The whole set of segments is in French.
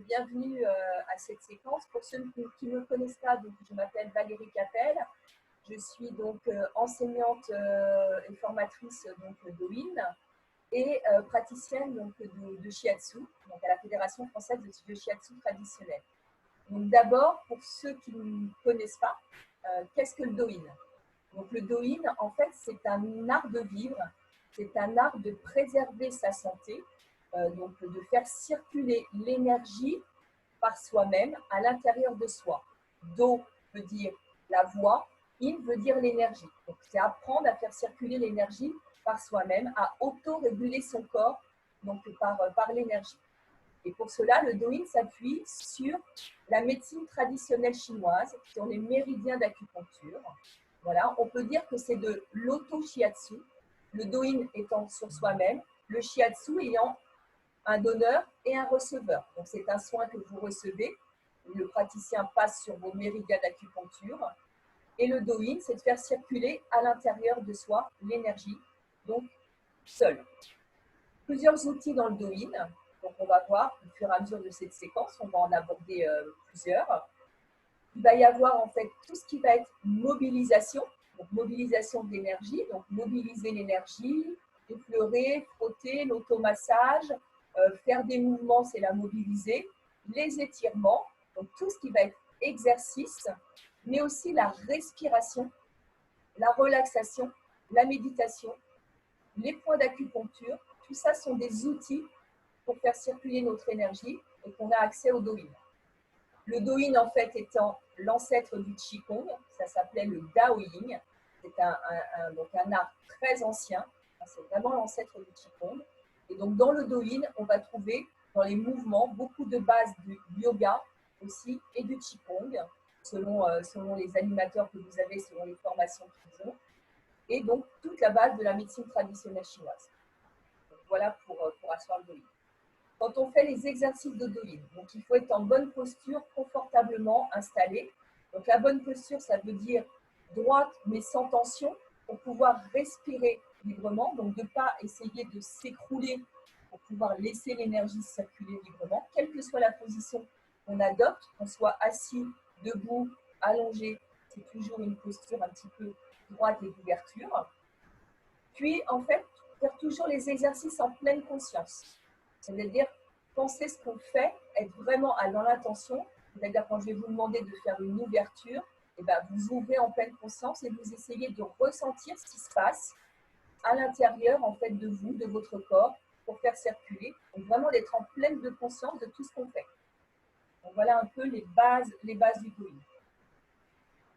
bienvenue à cette séquence. Pour ceux qui ne me connaissent pas, donc, je m'appelle Valérie Capel. Je suis donc enseignante et formatrice d'Oin et praticienne donc, de Shiatsu, donc à la Fédération française de Shiatsu traditionnel. Donc d'abord, pour ceux qui ne connaissent pas, qu'est-ce que le Doin? Donc le Doin, en fait, c'est un art de vivre, c'est un art de préserver sa santé, donc de faire circuler l'énergie par soi-même à l'intérieur de soi. Do veut dire la voix, in veut dire l'énergie. Donc c'est apprendre à faire circuler l'énergie par soi-même, à auto-réguler son corps donc par l'énergie. Et pour cela, le Doin s'appuie sur la médecine traditionnelle chinoise, sur les méridiens d'acupuncture. Voilà, on peut dire que c'est de l'auto-shiatsu, le Doin étant sur soi-même, le shiatsu ayant un donneur et un receveur. Donc c'est un soin que vous recevez, le praticien passe sur vos méridiens d'acupuncture, et le Doin, c'est de faire circuler à l'intérieur de soi l'énergie, donc seul. Plusieurs outils dans le Doin. Donc, on va voir au fur et à mesure de cette séquence, on va en aborder plusieurs. Il va y avoir en fait tout ce qui va être mobilisation, donc mobilisation de l'énergie, donc mobiliser l'énergie, effleurer, frotter, l'automassage, faire des mouvements, c'est la mobiliser, les étirements, donc tout ce qui va être exercice, mais aussi la respiration, la relaxation, la méditation, les points d'acupuncture, tout ça sont des outils pour faire circuler notre énergie et qu'on a accès au Doin. Le Doin, en fait, étant l'ancêtre du Qigong, ça s'appelait le Daoying. C'est un art très ancien, c'est vraiment l'ancêtre du Qigong. Et donc, dans le Doin, on va trouver dans les mouvements beaucoup de bases du yoga aussi et du Qigong, selon les animateurs que vous avez, selon les formations qu'ils ont. Et donc, toute la base de la médecine traditionnelle chinoise. Donc, voilà pour asseoir le Doin. Quand on fait les exercices de Doin, donc il faut être en bonne posture, confortablement installé. Donc la bonne posture, ça veut dire droite mais sans tension pour pouvoir respirer librement, donc de ne pas essayer de s'écrouler pour pouvoir laisser l'énergie circuler librement, quelle que soit la position qu'on adopte, qu'on soit assis, debout, allongé, c'est toujours une posture un petit peu droite et d'ouverture. Puis en fait, faire toujours les exercices en pleine conscience. C'est-à-dire penser ce qu'on fait, être vraiment dans l'intention. C'est-à-dire quand je vais vous demander de faire une ouverture, et ben vous ouvrez en pleine conscience et vous essayez de ressentir ce qui se passe à l'intérieur en fait de vous, de votre corps, pour faire circuler. Donc vraiment d'être en pleine de conscience de tout ce qu'on fait. Donc voilà un peu les bases du Doin.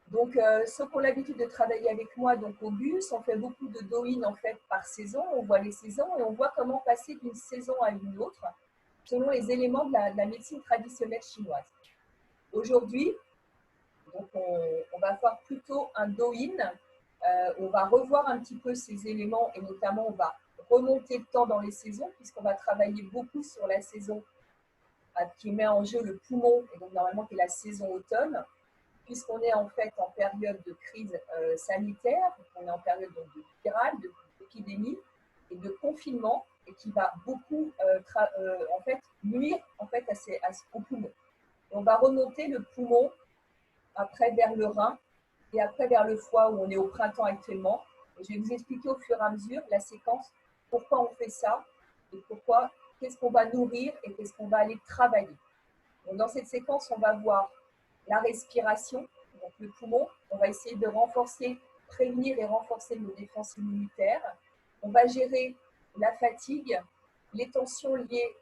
Donc, ceux qui ont l'habitude de travailler avec moi donc au bus, on fait beaucoup de Doin en fait par saison. On voit les saisons et on voit comment passer d'une saison à une autre selon les éléments de la médecine traditionnelle chinoise. Aujourd'hui, donc on va faire plutôt un Doin. On va revoir un petit peu ces éléments et notamment on va remonter le temps dans les saisons puisqu'on va travailler beaucoup sur la saison qui met en jeu le poumon et donc normalement qui est la saison automne. Puisqu'on est en fait en période de crise sanitaire, on est en période donc, de virale, d'épidémie et de confinement, et qui va beaucoup en fait nuire en fait au poumon. Et on va remonter le poumon après vers le rein et après vers le foie où on est au printemps actuellement. Et je vais vous expliquer au fur et à mesure la séquence, pourquoi on fait ça et pourquoi, qu'est-ce qu'on va nourrir et qu'est-ce qu'on va aller travailler. Donc, dans cette séquence, on va voir la respiration, donc le poumon. On va essayer de renforcer, prévenir et renforcer nos défenses immunitaires. On va gérer la fatigue, les tensions liées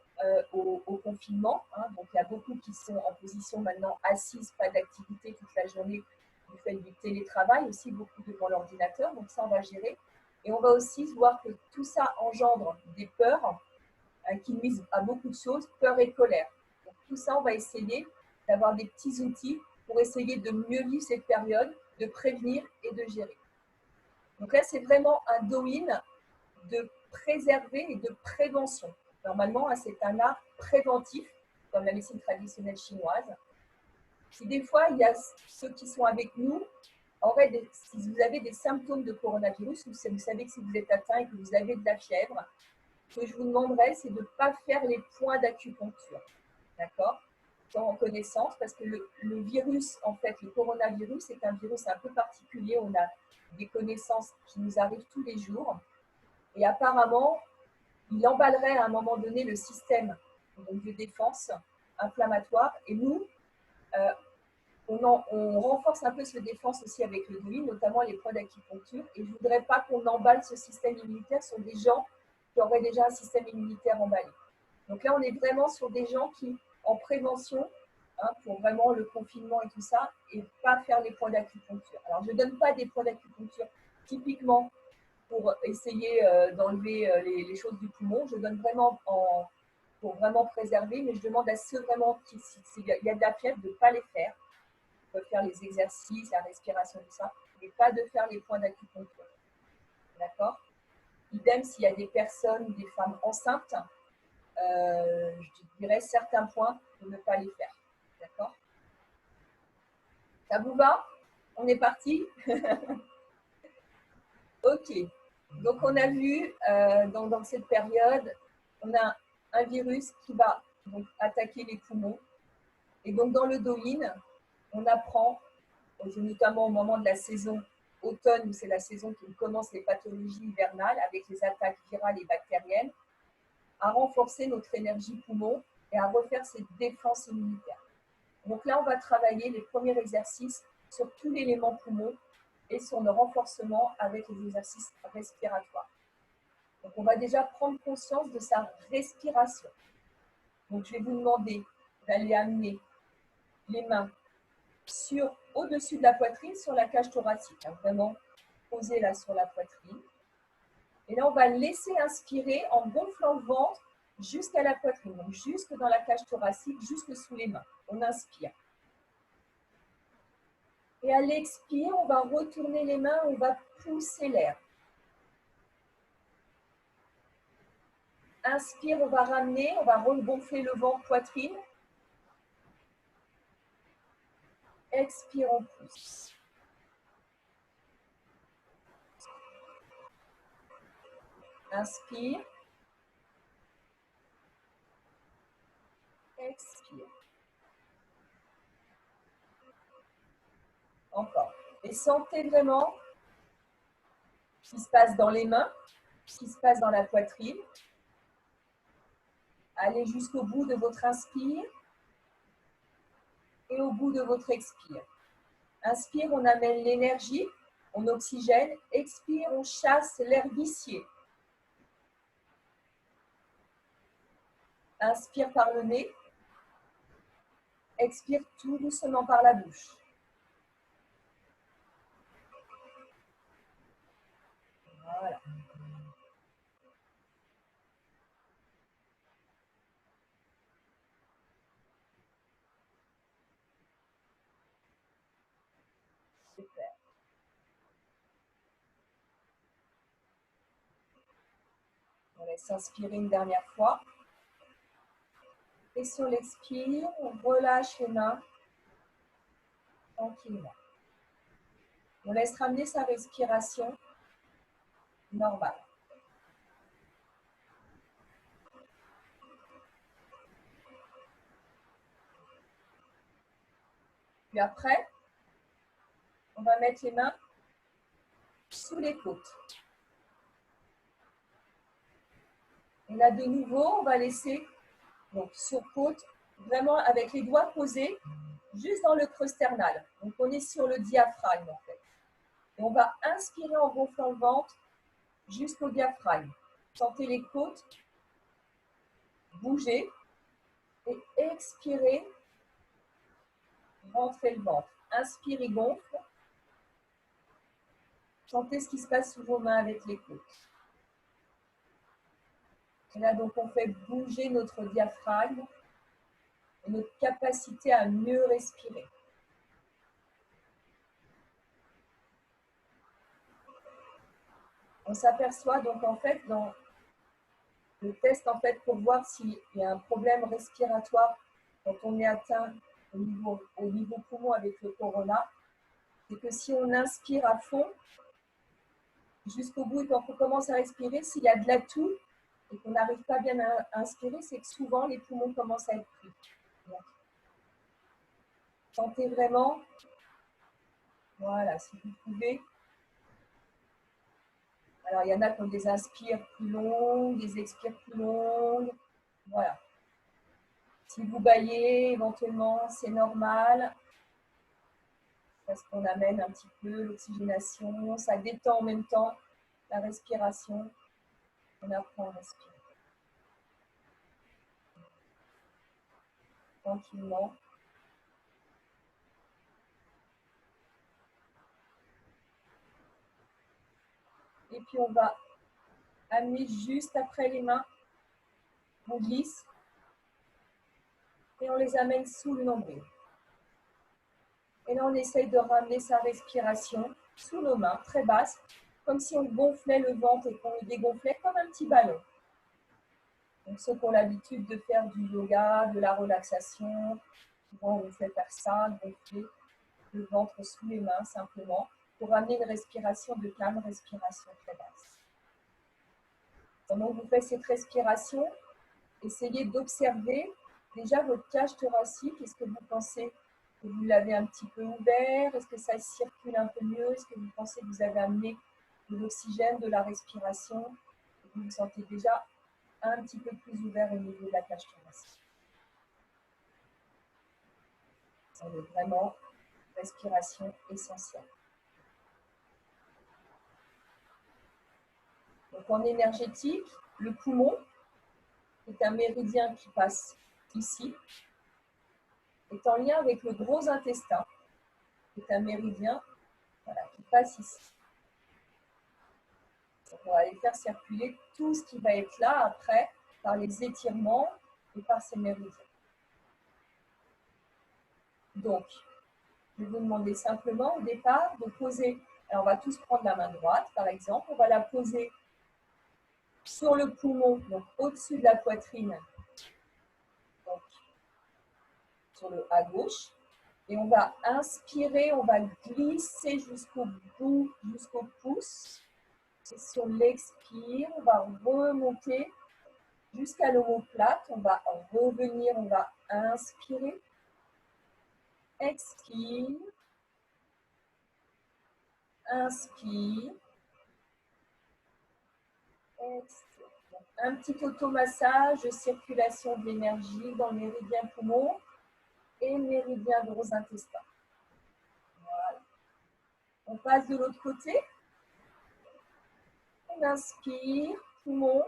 au confinement. Donc, il y a beaucoup qui sont en position maintenant assise, pas d'activité toute la journée du fait du télétravail, aussi beaucoup devant l'ordinateur. Donc, ça, on va gérer. Et on va aussi voir que tout ça engendre des peurs qui nuisent à beaucoup de choses, peur et colère. Donc, tout ça, on va essayer d'avoir des petits outils pour essayer de mieux vivre cette période, de prévenir et de gérer. Donc là, c'est vraiment un Doin de préserver et de prévention. Normalement, c'est un art préventif, comme la médecine traditionnelle chinoise. Si des fois, il y a ceux qui sont avec nous, si vous avez des symptômes de coronavirus, vous savez que si vous êtes atteint et que vous avez de la fièvre, ce que je vous demanderais, c'est de ne pas faire les points d'acupuncture. d'accord, sont en connaissance, parce que le virus, en fait, le coronavirus est un virus un peu particulier. On a des connaissances qui nous arrivent tous les jours. Et apparemment, il emballerait à un moment donné le système donc, de défense inflammatoire. Et nous, on renforce un peu cette défense aussi avec le Douyin, notamment les points d'acupuncture. Et je ne voudrais pas qu'on emballe ce système immunitaire sur des gens qui auraient déjà un système immunitaire emballé. Donc là, on est vraiment sur des gens qui, en prévention, pour vraiment le confinement et tout ça, et pas faire les points d'acupuncture. Alors, je ne donne pas des points d'acupuncture typiquement pour essayer d'enlever les choses du poumon. Je donne vraiment pour vraiment préserver, mais je demande à ceux vraiment s'il y a de la fièvre de ne pas les faire. On peut faire les exercices, la respiration, tout ça, mais pas de faire les points d'acupuncture. D'accord? Idem s'il y a des personnes, des femmes enceintes, je dirais certains points de ne pas les faire. D'accord? Ça vous va? On est parti? Ok. Donc, on a vu dans cette période, on a un virus qui va donc, attaquer les poumons. Et donc, dans le Douyin, on apprend, notamment au moment de la saison automne, où c'est la saison qui commence les pathologies hivernales avec les attaques virales et bactériennes, à renforcer notre énergie poumon et à refaire cette défense immunitaire. Donc là, on va travailler les premiers exercices sur tout l'élément poumon et sur le renforcement avec les exercices respiratoires. Donc, on va déjà prendre conscience de sa respiration. Donc, je vais vous demander d'aller amener les mains au-dessus de la poitrine, sur la cage thoracique. Vraiment poser là sur la poitrine. Et là, on va laisser inspirer en gonflant le ventre jusqu'à la poitrine. Donc, jusque dans la cage thoracique, jusque sous les mains. On inspire. Et à l'expire, on va retourner les mains, on va pousser l'air. Inspire, on va ramener, on va regonfler le ventre, poitrine. Expire, on pousse. Inspire. Expire. Encore. Et sentez vraiment ce qui se passe dans les mains, ce qui se passe dans la poitrine. Allez jusqu'au bout de votre inspire et au bout de votre expire. Inspire, on amène l'énergie, on oxygène. Expire, on chasse l'air vicié. Inspire par le nez. Expire tout doucement par la bouche. Voilà. Super. On laisse inspirer une dernière fois. Et sur l'expire, on relâche les mains tranquillement. On laisse ramener sa respiration normale. Puis après, on va mettre les mains sous les côtes. Et là, de nouveau, on va laisser donc, sur côte, vraiment avec les doigts posés, juste dans le creux sternal. Donc, on est sur le diaphragme, en fait. Et on va inspirer en gonflant le ventre jusqu'au diaphragme. Sentez les côtes bouger et expirer, rentrez le ventre. Inspirez, gonfle. Sentez ce qui se passe sous vos mains avec les côtes. Et là, donc, on fait bouger notre diaphragme et notre capacité à mieux respirer. On s'aperçoit donc en fait dans le test en fait pour voir s'il y a un problème respiratoire quand on est atteint au niveau poumon avec le corona, c'est que si on inspire à fond jusqu'au bout et quand on commence à respirer, s'il y a de l'atout et qu'on n'arrive pas bien à inspirer, c'est que souvent les poumons commencent à être pris. Sentez vraiment. Voilà, si vous pouvez. Alors, il y en a qui ont des inspires plus longues, des expires plus longues. Voilà. Si vous baillez, éventuellement, c'est normal. Parce qu'on amène un petit peu l'oxygénation. Ça détend en même temps la respiration. On apprend à respirer. Tranquillement. Et puis, on va amener juste après les mains. On glisse. Et on les amène sous le nombril. Et là, on essaye de ramener sa respiration sous nos mains, très basse, comme si on gonflait le ventre et qu'on le dégonflait comme un petit ballon. Donc, ceux qui ont l'habitude de faire du yoga, de la relaxation, souvent on fait faire ça, gonfler le ventre sous les mains simplement, pour amener une respiration de calme, respiration très basse. Pendant que vous faites cette respiration, essayez d'observer déjà votre cage thoracique. Est-ce que vous pensez que vous l'avez un petit peu ouvert? Est-ce que ça circule un peu mieux? Est-ce que vous pensez que vous avez amené de l'oxygène, de la respiration? Vous vous sentez déjà un petit peu plus ouvert au niveau de la cage thoracique. C'est vraiment respiration essentielle. Donc en énergétique, le poumon est un méridien qui passe ici, est en lien avec le gros intestin, qui est un méridien qui passe ici. On va aller faire circuler tout ce qui va être là après par les étirements et par ces méridiens. Donc, je vais vous demander simplement au départ de poser, alors on va tous prendre la main droite par exemple, on va la poser sur le poumon, donc au-dessus de la poitrine, donc sur le à gauche, et on va inspirer, on va glisser jusqu'au bout, jusqu'au pouce, et sur l'expire, on va remonter jusqu'à l'omoplate, on va revenir, on va inspirer, expire, inspire, expire. Donc, un petit automassage de circulation de l'énergie dans le méridien poumon et le méridien gros intestin. Voilà. On passe de l'autre côté. On inspire, poumon.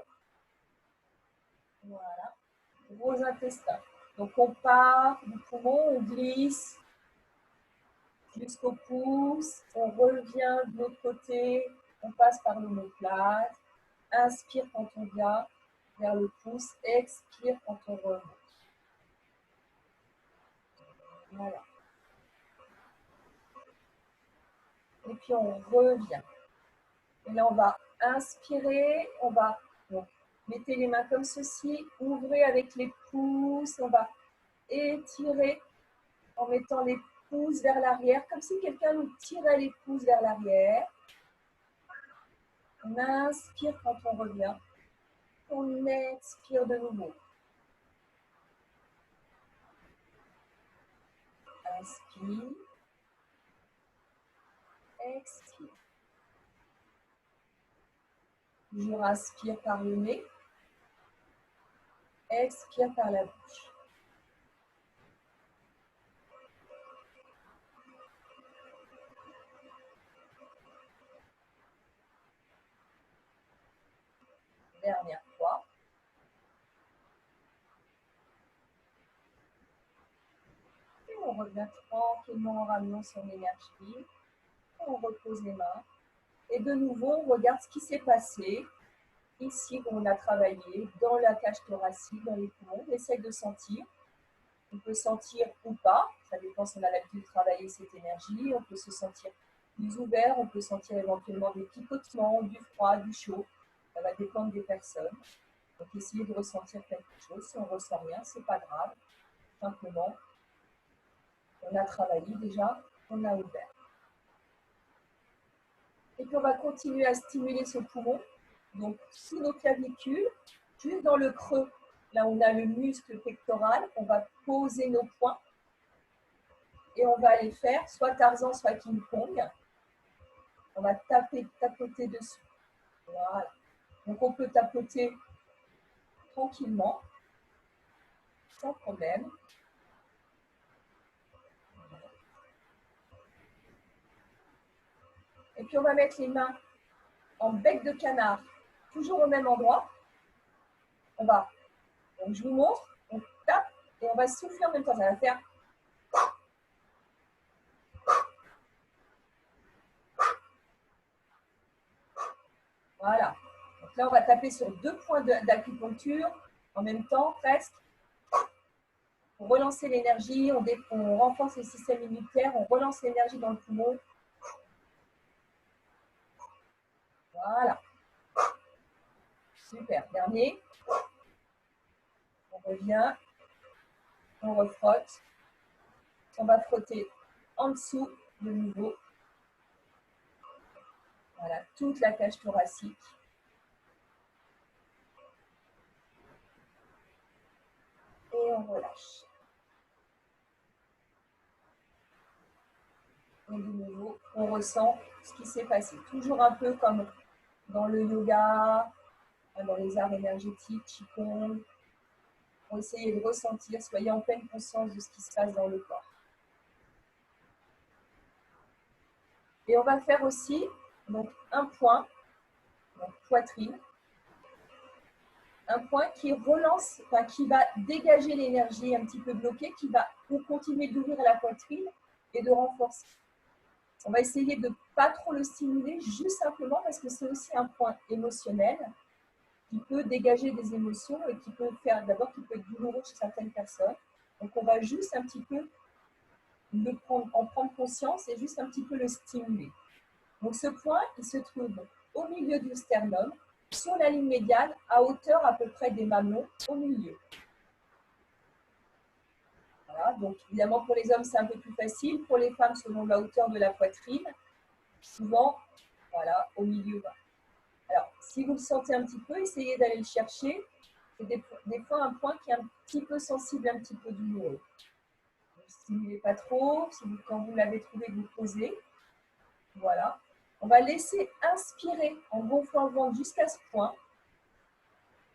Voilà. Gros intestin. Donc on part du poumon, on glisse jusqu'au pouce, on revient de l'autre côté, on passe par l'omoplate, inspire quand on vient vers le pouce, expire quand on remonte. Voilà. Et puis on revient. Et là on va inspirer, on va donc, mettez les mains comme ceci, ouvrez avec les pouces, on va étirer en mettant les pouces vers l'arrière, comme si quelqu'un nous tirait les pouces vers l'arrière. On inspire quand on revient. On expire de nouveau. Inspire. Expire. Toujours inspire par le nez. Expire par la bouche. Dernière fois. Et on revient tranquillement en ramenant son énergie. On repose les mains. Et de nouveau, on regarde ce qui s'est passé. Ici, on a travaillé dans la cage thoracique, dans les poumons. On essaye de sentir. On peut sentir ou pas. Ça dépend si on a l'habitude de travailler cette énergie. On peut se sentir plus ouvert. On peut sentir éventuellement des picotements, du froid, du chaud. Ça va dépendre des personnes. Donc, essayez de ressentir quelque chose. Si on ne ressent rien, ce n'est pas grave. Simplement, on a travaillé déjà, on a ouvert. Et puis, on va continuer à stimuler ce poumon. Donc, sous nos clavicules, juste dans le creux Là, on a le muscle pectoral. On va poser nos poings. Et on va aller faire soit Tarzan, soit King Kong. On va tapoter dessus. Voilà. Donc, on peut tapoter tranquillement, sans problème. Et puis, on va mettre les mains en bec de canard, toujours au même endroit. On va, donc je vous montre, on tape et on va souffler en même temps. Ça va faire. Voilà. Donc là, on va taper sur 2 points d'acupuncture en même temps, presque. Pour relancer l'énergie, on renforce le système immunitaire, on relance l'énergie dans le poumon. Voilà. Super. Dernier. On revient. On refrotte. On va frotter en dessous de nouveau. Voilà, toute la cage thoracique. Et on relâche. Et de nouveau, on ressent ce qui s'est passé. Toujours un peu comme dans le yoga, dans les arts énergétiques, Qigong. Pour essayer de ressentir, soyez en pleine conscience de ce qui se passe dans le corps. Et on va faire aussi donc, un point, donc poitrine, un point qui relance, enfin, qui va dégager l'énergie un petit peu bloquée, qui va continuer d'ouvrir la poitrine et de renforcer. On va essayer de ne pas trop le stimuler, juste simplement parce que c'est aussi un point émotionnel qui peut dégager des émotions et qui peut faire, d'abord, qui peut être douloureux chez certaines personnes. Donc, on va juste un petit peu en prendre conscience et juste un petit peu le stimuler. Donc, ce point, il se trouve au milieu du sternum, sur la ligne médiane, à hauteur à peu près des mamelons, au milieu. Voilà, donc évidemment, pour les hommes, c'est un peu plus facile. Pour les femmes, selon la hauteur de la poitrine, souvent, voilà, au milieu. Alors, si vous le sentez un petit peu, essayez d'aller le chercher. C'est des fois un point qui est un petit peu sensible, un petit peu douloureux. Ne stimulez pas trop. Quand vous l'avez trouvé, vous posez. Voilà. On va laisser inspirer en gonflant le ventre jusqu'à ce point.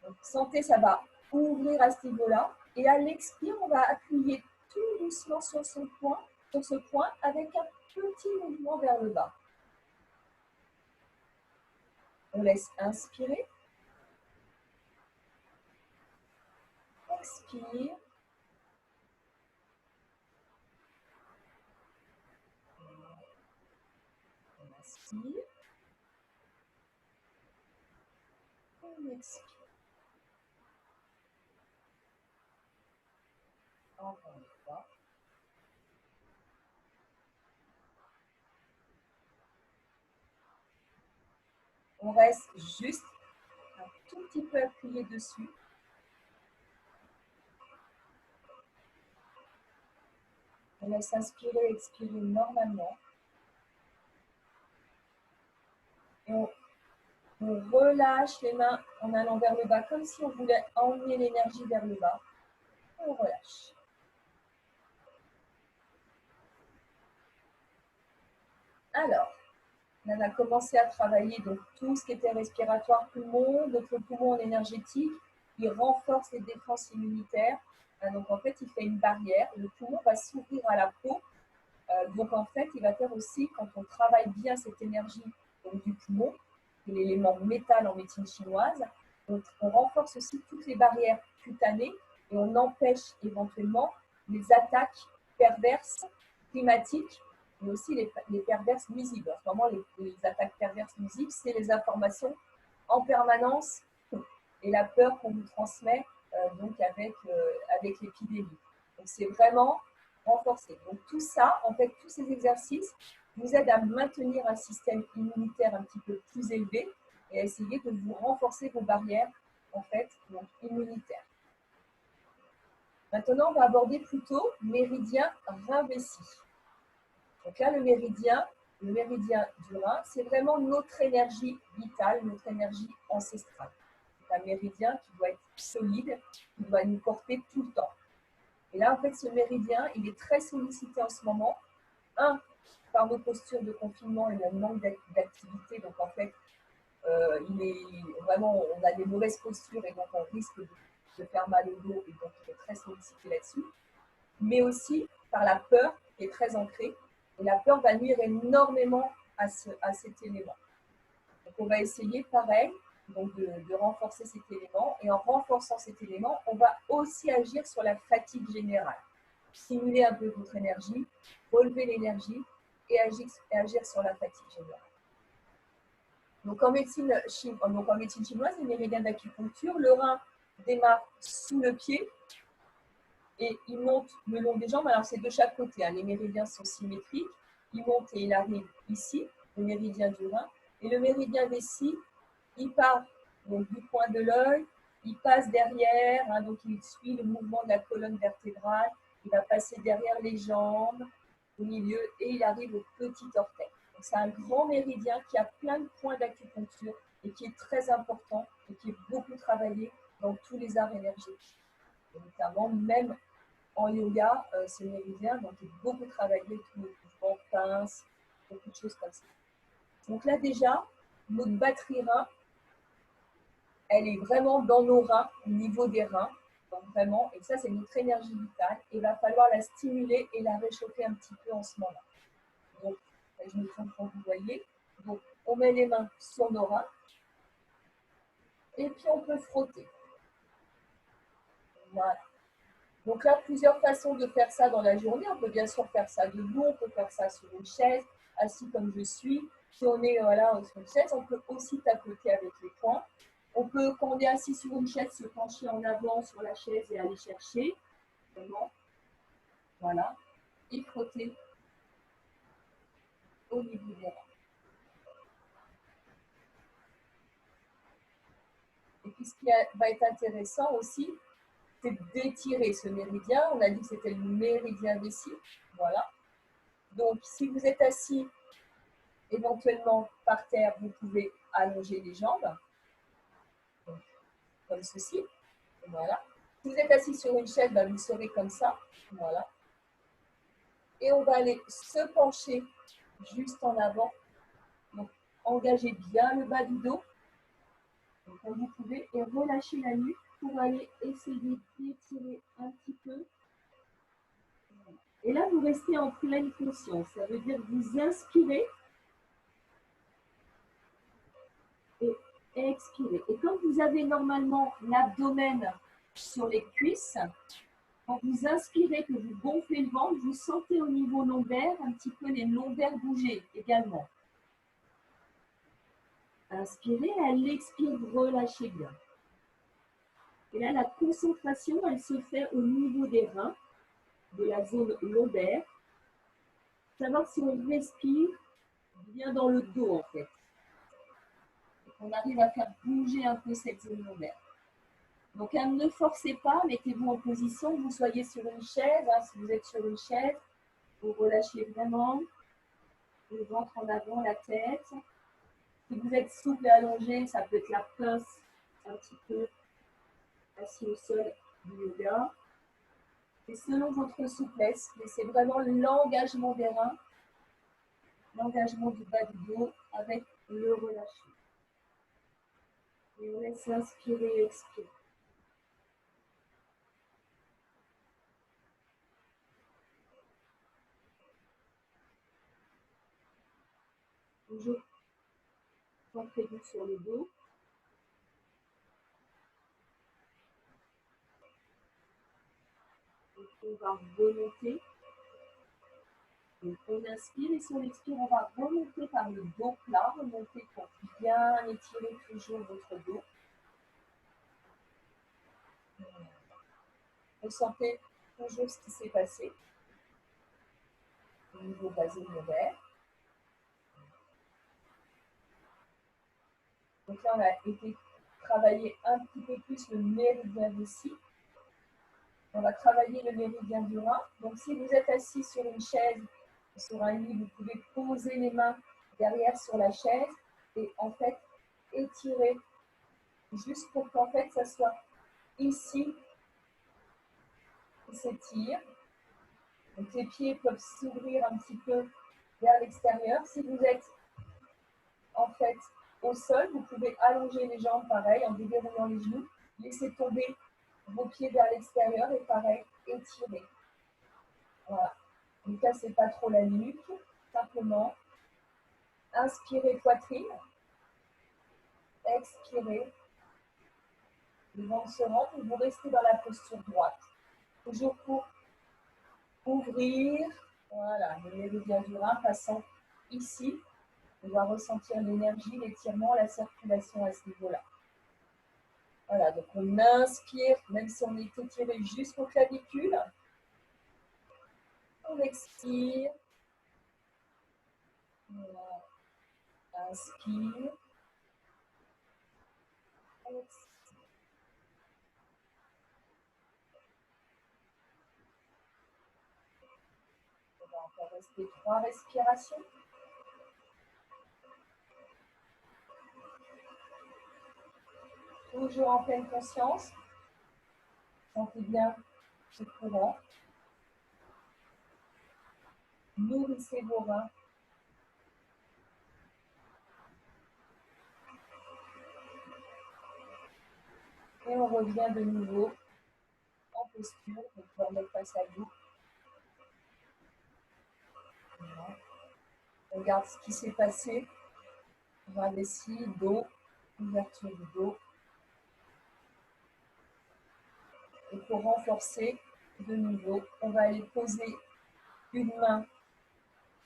Donc, sentez, ça va ouvrir à ce niveau-là. Et à l'expire, on va appuyer tout doucement sur ce point avec un petit mouvement vers le bas. On laisse inspirer. Expire. On inspire. On expire. Encore une fois. On reste juste un tout petit peu appuyé dessus. On laisse inspirer, expirer normalement. Et on relâche les mains en allant vers le bas, comme si on voulait emmener l'énergie vers le bas. On relâche. Alors, on a commencé à travailler donc, tout ce qui était respiratoire poumon, donc le poumon énergétique, il renforce les défenses immunitaires. Donc en fait, il fait une barrière. Le poumon va s'ouvrir à la peau. Donc en fait, il va faire aussi, quand on travaille bien cette énergie donc, du poumon, l'élément métal en médecine chinoise, donc on renforce aussi toutes les barrières cutanées et on empêche éventuellement les attaques perverses climatiques, mais aussi les perverses nuisibles. En ce moment, les attaques perverses nuisibles, c'est les informations en permanence et la peur qu'on vous transmet donc avec l'épidémie. Donc c'est vraiment renforcé. Donc tout ça, en fait, tous ces exercices vous aident à maintenir un système immunitaire un petit peu plus élevé et à essayer de vous renforcer vos barrières en fait donc immunitaires. Maintenant, on va aborder plutôt méridien rein-vessie. Donc là, le méridien du rein, c'est vraiment notre énergie vitale, notre énergie ancestrale. un méridien qui doit être solide, qui doit nous porter tout le temps. Et là, en fait, ce méridien, il est très sollicité en ce moment. Un, par nos postures de confinement et le manque d'activité. Donc, en fait, il est vraiment, on a des mauvaises postures et donc on risque de faire mal au dos et donc il est très sollicité là-dessus. Mais aussi par la peur qui est très ancrée. Et la peur va nuire énormément à cet élément. Donc, on va essayer, pareil, donc de renforcer cet élément. Et en renforçant cet élément, on va aussi agir sur la fatigue générale. Stimuler un peu votre énergie, relever l'énergie et agir sur la fatigue générale. Donc en médecine chinoise, les méridiens d'acupuncture, le rein démarre sous le pied et il monte le long des jambes. Alors c'est de chaque côté, hein. Les méridiens sont symétriques. Il monte et il arrive ici, le méridien du rein. Et le méridien vessie, il part donc, du coin de l'œil, il passe derrière, hein, donc il suit le mouvement de la colonne vertébrale, il va passer derrière les jambes, au milieu, et il arrive au petit orteil. C'est un grand méridien qui a plein de points d'acupuncture et qui est très important et qui est beaucoup travaillé dans tous les arts énergétiques. Et notamment, même en yoga, ce méridien donc, est beaucoup travaillé, tous les mouvements, pinces, beaucoup de choses comme ça. Donc là déjà, notre batterie rein, elle est vraiment dans nos reins, au niveau des reins. Donc vraiment, et ça c'est notre énergie vitale. Et il va falloir la stimuler et la réchauffer un petit peu en ce moment. Donc, je me trompe quand vous voyez. Donc, on met les mains sur nos reins. Et puis, on peut frotter. Voilà. Donc là, plusieurs façons de faire ça dans la journée. On peut bien sûr faire ça debout, on peut faire ça sur une chaise, assis comme je suis. Si on est sur une chaise, on peut aussi tapoter avec les poings. On peut, quand on est assis sur une chaise, se pencher en avant sur la chaise et aller chercher. Vraiment. Voilà. Et frotter au niveau des reins. Et puis, ce qui va être intéressant aussi, c'est d'étirer ce méridien. On a dit que c'était le méridien vessie. Voilà. Donc, si vous êtes assis éventuellement par terre, vous pouvez allonger les jambes, donc, comme ceci. Voilà. Si vous êtes assis sur une chaise, vous serez comme ça. Voilà. Et on va aller se pencher juste en avant. Donc, engagez bien le bas du dos, donc, comme vous pouvez, et relâchez la nuque pour aller essayer d'étirer un petit peu. Et là, vous restez en pleine conscience. Ça veut dire que vous inspirez et expirez. Et quand vous avez normalement l'abdomen sur les cuisses, quand vous inspirez, que vous gonflez le ventre, vous sentez au niveau lombaire un petit peu les lombaires bouger également. Inspirez, à l'expire, relâchez bien. Et là, la concentration, elle se fait au niveau des reins, de la zone lombaire. Savoir si on respire bien dans le dos, en fait. On arrive à faire bouger un peu cette zone lombaire. Donc, ne forcez pas, mettez-vous en position, que vous soyez sur une chaise. Hein, si vous êtes sur une chaise, vous relâchez vraiment le ventre en avant, la tête. Si vous êtes souple et allongé, ça peut être la pince un petit peu assis au sol du yoga. Et selon votre souplesse, laissez vraiment l'engagement des reins, l'engagement du bas du dos avec le relâchement. Et on laisse inspirer et expirer. Toujours centrez-vous sur le dos. Et on va remonter. Donc on inspire et si on expire, on va remonter par le dos plat, remonter pour bien étirer toujours votre dos. Ressentez toujours ce qui s'est passé au niveau de la zone lombaire. Donc là, on a été travailler un petit peu plus le méridien vessie. On va travailler le méridien du rein. Donc si vous êtes assis sur une chaise, sur un lit, vous pouvez poser les mains derrière sur la chaise et en fait étirer juste pour qu'en fait, ça soit ici qui s'étire. Donc les pieds peuvent s'ouvrir un petit peu vers l'extérieur. Si vous êtes en fait au sol, vous pouvez allonger les jambes pareil en déverrouillant les genoux. Laissez tomber vos pieds vers l'extérieur et pareil, étirez. Voilà. Ne cassez pas trop la nuque. Simplement, inspirez poitrine. Expirez. Le ventre se rentre et vous restez dans la posture droite. Toujours pour ouvrir. Voilà, le méridien du rein passant ici. On va ressentir l'énergie, l'étirement, la circulation à ce niveau-là. Voilà, donc on inspire, même si on est étiré jusqu'aux clavicules. On expire. Voilà. Inspire. Expire. On va encore rester 3 respirations. Toujours en pleine conscience. Sentez bien ce courant. Nourrissez vos reins. Et on revient de nouveau en posture. Vous pouvez remettre face à vous. Voilà. On regarde ce qui s'est passé. On va ici, dos, ouverture du dos. Et pour renforcer, de nouveau, on va aller poser une main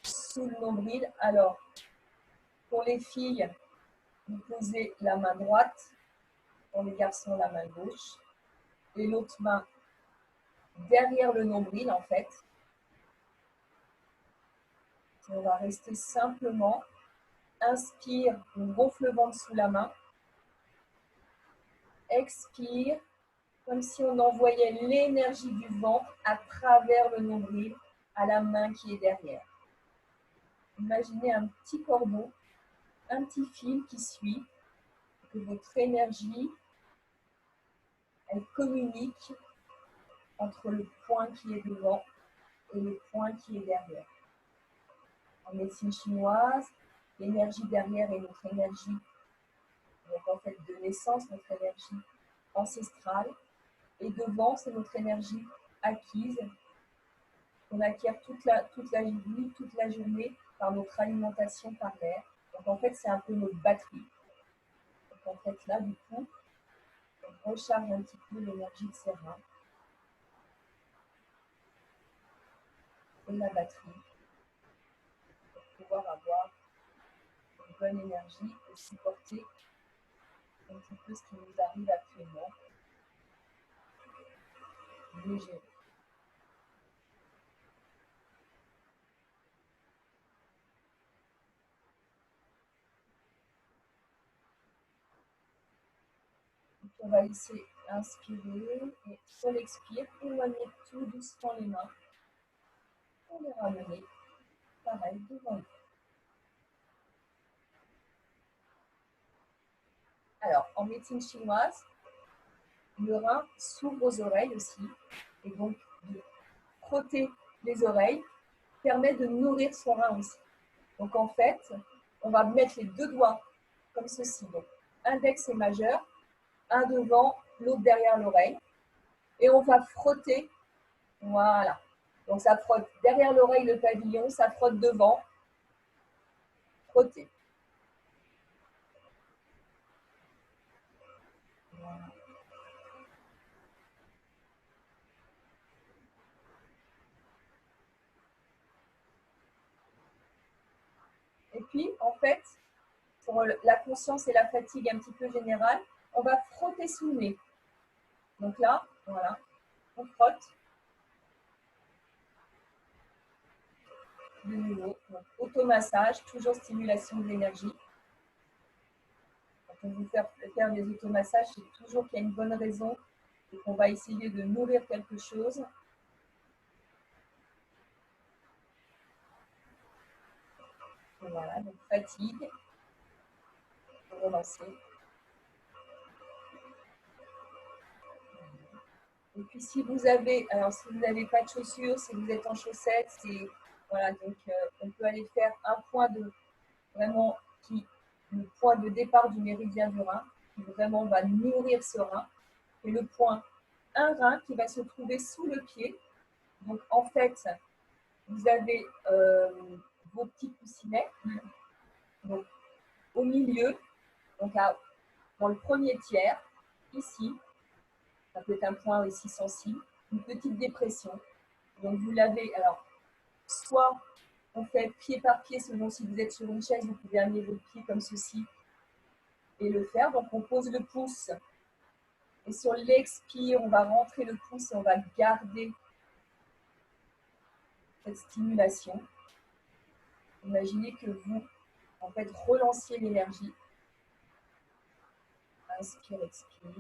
sous le nombril. Alors, pour les filles, vous posez la main droite. Pour les garçons, la main gauche. Et l'autre main derrière le nombril, en fait. Et on va rester simplement. Inspire, on gonfle le ventre sous la main. Expire, comme si on envoyait l'énergie du ventre à travers le nombril à la main qui est derrière. Imaginez un petit cordon, un petit fil qui suit, que votre énergie, elle communique entre le point qui est devant et le point qui est derrière. En médecine chinoise, l'énergie derrière est notre énergie, donc en fait de naissance, notre énergie ancestrale, et devant, c'est notre énergie acquise, qu'on acquiert toute la nuit, toute la journée, par notre alimentation, par l'air. Donc en fait, c'est un peu notre batterie. Donc en fait, là, du coup, on recharge un petit peu l'énergie de ses reins et la batterie pour pouvoir avoir une bonne énergie et supporter un petit peu ce qui nous arrive actuellement, mieux gérer. Donc on va laisser inspirer et sur l'expire, éloigner tout doucement les mains pour les ramener pareil devant nous. Alors, en médecine chinoise, le rein s'ouvre aux oreilles aussi, et donc de frotter les oreilles permet de nourrir son rein aussi. Donc en fait, on va mettre les deux doigts comme ceci, donc index et majeur, un devant, l'autre derrière l'oreille, et on va frotter, voilà. Donc ça frotte derrière l'oreille le pavillon, ça frotte devant, frotter. Voilà. Et puis, en fait, pour la conscience et la fatigue un petit peu générale, on va frotter sous le nez. Donc là, voilà, on frotte. De nouveau, donc automassage, toujours stimulation de l'énergie. Quand on veut faire des automassages, c'est toujours qu'il y a une bonne raison et qu'on va essayer de nourrir quelque chose. Voilà, donc fatigue, relancer. Et puis si vous avez, alors si vous n'avez pas de chaussures, si vous êtes en chaussettes, c'est voilà, donc on peut aller faire un point de vraiment le point de départ du méridien du rein, qui vraiment va nourrir ce rein, et le point un rein qui va se trouver sous le pied. Donc en fait, vous avez vos petits coussinets, donc au milieu, donc dans le premier tiers, ici, ça peut être un point aussi sensible, une petite dépression. Donc vous l'avez, alors, soit on fait pied par pied, selon si vous êtes sur une chaise, vous pouvez amener votre pied comme ceci et le faire. Donc on pose le pouce et sur l'expire, on va rentrer le pouce et on va garder cette stimulation. Imaginez que vous, en fait, relanciez l'énergie. Inspire, expire.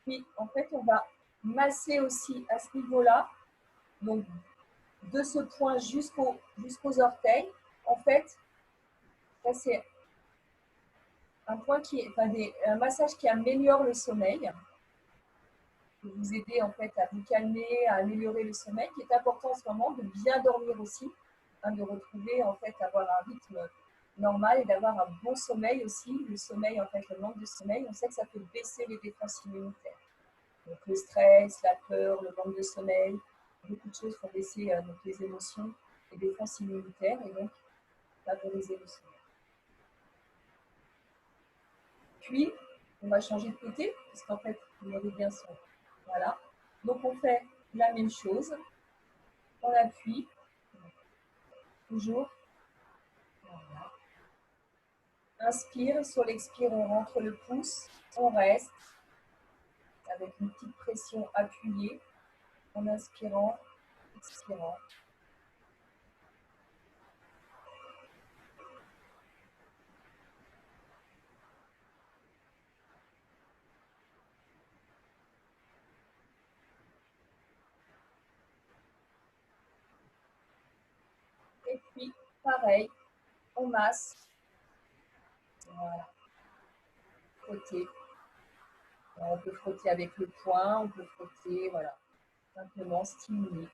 Puis, en fait, on va masser aussi à ce niveau-là, donc de ce point jusqu'aux orteils. En fait, ça c'est un point qui est, enfin, un massage qui améliore le sommeil, pour vous aider en fait à vous calmer, à améliorer le sommeil, qui est important en ce moment, de bien dormir aussi, hein, de retrouver en fait, avoir un rythme normal et d'avoir un bon sommeil aussi. Le sommeil, en fait, le manque de sommeil, on sait que ça peut baisser les défenses immunitaires. Donc le stress, la peur, le manque de sommeil, beaucoup de choses font baisser donc, les émotions, les défenses immunitaires et donc favoriser le sommeil. Puis, on va changer de côté, parce qu'en fait, les méridiens sont... Voilà. Donc, on fait la même chose. On appuie. Toujours. Voilà. Inspire. Sur l'expire, on rentre le pouce. On reste. Avec une petite pression appuyée. En inspirant, expirant. Et puis, pareil, on masse. Voilà. Frotter. On peut frotter avec le poing, on peut frotter, voilà. Simplement stimuler.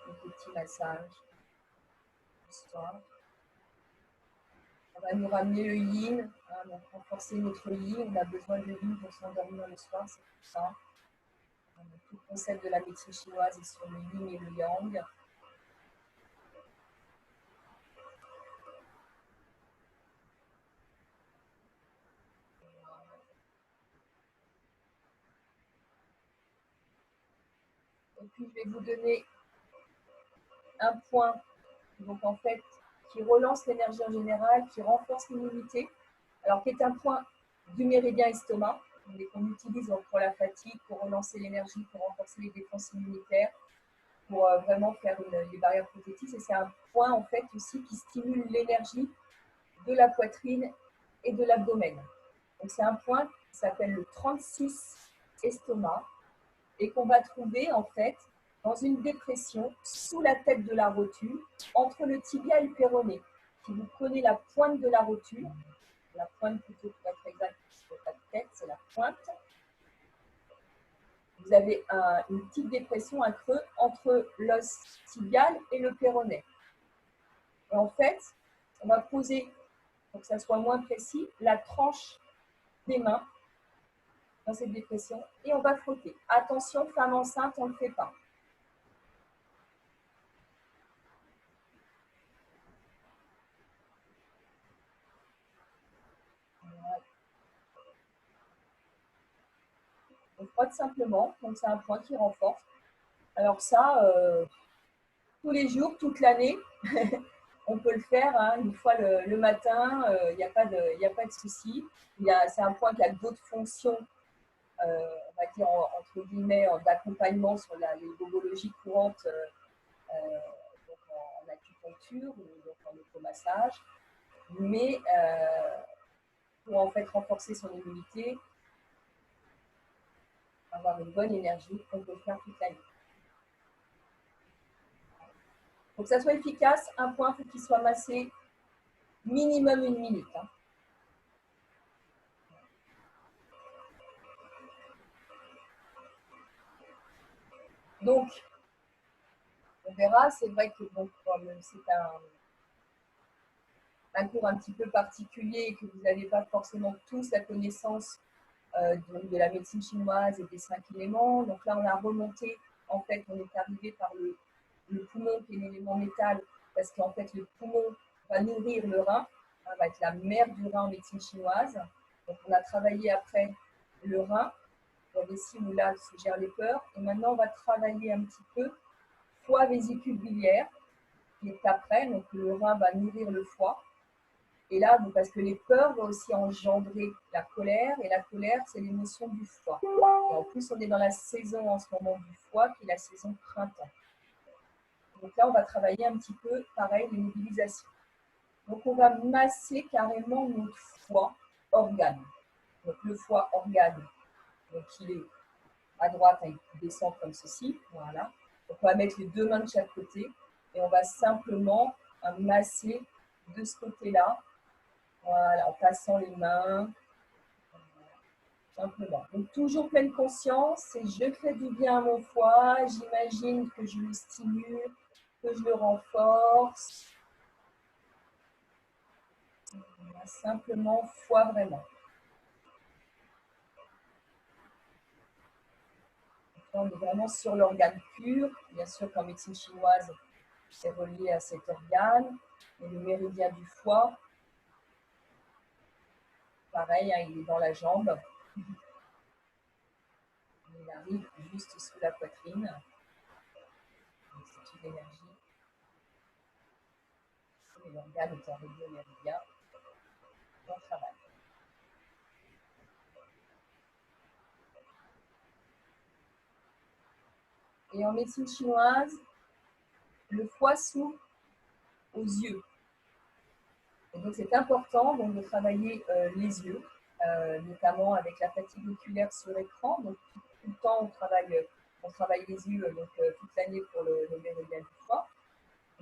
Un petit massage. Histoire. On va nous ramener le yin, hein, donc renforcer notre yin. On a besoin de yin pour s'endormir le soir, c'est pour ça. Tout le concept de la médecine chinoise est sur le yin et le yang. Et puis je vais vous donner un point, donc en fait, qui relance l'énergie en général, qui renforce l'immunité, alors qui est un point du méridien estomac, qu'on utilise pour la fatigue, pour relancer l'énergie, pour renforcer les défenses immunitaires, pour vraiment faire les barrières protectives. Et c'est un point en fait aussi qui stimule l'énergie de la poitrine et de l'abdomen. Donc c'est un point qui s'appelle le 36 estomac et qu'on va trouver en fait dans une dépression sous la tête de la rotule, entre le tibia et le péroné. Si vous prenez la pointe de la rotule, la pointe plutôt pour être exact, c'est pas de tête, c'est la pointe, vous avez une petite dépression, un creux entre l'os tibial et le péroné. Et en fait, on va poser, pour que ça soit moins précis, la tranche des mains dans cette dépression et on va frotter. Attention, femme enceinte, on ne le fait pas. On frotte simplement, donc c'est un point qui renforce. Alors ça, tous les jours, toute l'année, on peut le faire hein, une fois le matin, il n'y a pas de souci. C'est un point qui a d'autres fonctions, on va dire entre guillemets, d'accompagnement sur les bobologies courantes, donc en acupuncture ou donc en automassage. Mais pour en fait renforcer son immunité, avoir une bonne énergie qu'on peut faire toute la nuit. Pour que ça soit efficace, un point, il faut qu'il soit massé minimum 1 minute. Hein. Donc, on verra, c'est vrai que bon, c'est un cours un petit peu particulier et que vous n'avez pas forcément tous la connaissance de la médecine chinoise et des 5 éléments. Donc là, on a remonté, en fait, on est arrivé par le poumon qui est l'élément métal, parce qu'en fait, le poumon va nourrir le rein, va être la mère du rein en médecine chinoise. Donc on a travaillé après le rein, la vessie où là se gèrent les peurs. Et maintenant, on va travailler un petit peu foie, vésicule biliaire, qui est après. Donc le rein va nourrir le foie. Et là, parce que les peurs vont aussi engendrer la colère, et la colère, c'est l'émotion du foie. Et en plus, on est dans la saison en ce moment du foie, qui est la saison printemps. Donc là, on va travailler un petit peu, pareil, les mobilisations. Donc on va masser carrément notre foie organe. Donc le foie organe, donc il est à droite, il descend comme ceci, voilà. Donc on va mettre les 2 mains de chaque côté, et on va simplement masser de ce côté-là, voilà, en passant les mains, simplement. Donc toujours pleine conscience, et je fais du bien à mon foie, j'imagine que je le stimule, que je le renforce. Voilà, simplement foie vraiment. Donc là, on est vraiment sur l'organe pur. Bien sûr qu'en médecine chinoise, c'est relié à cet organe. Et le méridien du foie, pareil, hein, il est dans la jambe. Il arrive juste sous la poitrine. C'est une énergie. Et l'organe étant relié au méridien, on travaille. Et en médecine chinoise, le foie s'ouvre aux yeux. Et donc c'est important donc, de travailler les yeux, notamment avec la fatigue oculaire sur écran. Donc tout le temps on travaille les yeux toute l'année pour le méridien du foie.